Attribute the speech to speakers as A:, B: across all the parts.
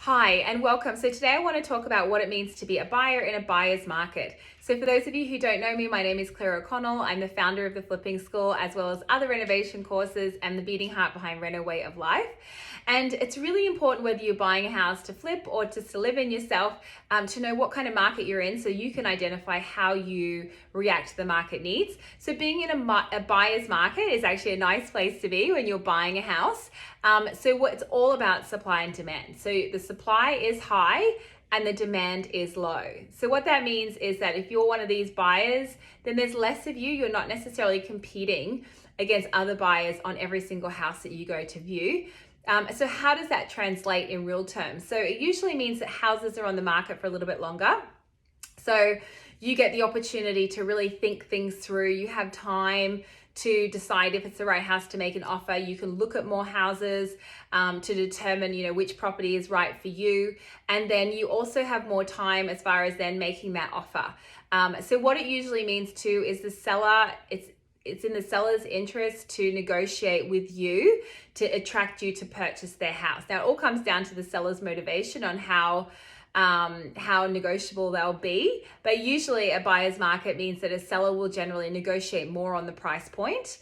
A: Hi, and welcome. So today I want to talk about what it means to be a buyer in a buyer's market. So for those of you who don't know me, my name is Claire O'Connell. I'm the founder of the Flipping School, as well as other renovation courses and the beating heart behind Reno Way of Life. And it's really important whether you're buying a house to flip or just to live in yourself, to know what kind of market you're in so you can identify how you react to the market needs. So being in a buyer's market is actually a nice place to be when you're buying a house. So what it's all about supply and demand. So the supply is high and the demand is low. So what that means is that if you're one of these buyers, then there's less of you. You're not necessarily competing against other buyers on every single house that you go to view. So how does that translate in real terms? So it usually means that houses are on the market for a little bit longer. So you get the opportunity to really think things through. You have time to decide if it's the right house to make an offer. You can look at more houses to determine, which property is right for you. And then you also have more time as far as then making that offer. So what it usually means too is the seller, it's in the seller's interest to negotiate with you to attract you to purchase their house. Now, it all comes down to the seller's motivation on how negotiable they'll be. But usually a buyer's market means that a seller will generally negotiate more on the price point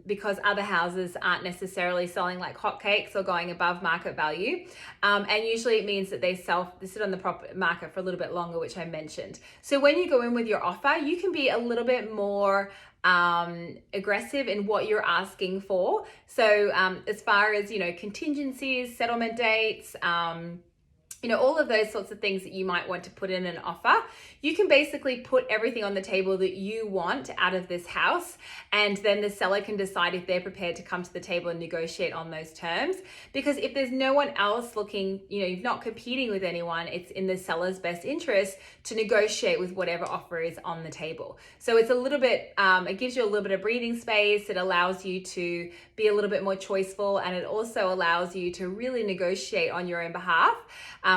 A: because other houses aren't necessarily selling like hotcakes or going above market value. And usually it means that they sit on the market for a little bit longer, which I mentioned. So when you go in with your offer, you can be a little bit more aggressive in what you're asking for. So as far as, contingencies, settlement dates, all of those sorts of things that you might want to put in an offer, you can basically put everything on the table that you want out of this house. And then the seller can decide if they're prepared to come to the table and negotiate on those terms. Because if there's no one else looking, you're not competing with anyone, it's in the seller's best interest to negotiate with whatever offer is on the table. So it's a little bit, it gives you a little bit of breathing space. It allows you to be a little bit more choiceful, and it also allows you to really negotiate on your own behalf.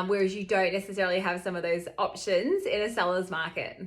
A: Whereas you don't necessarily have some of those options in a seller's market.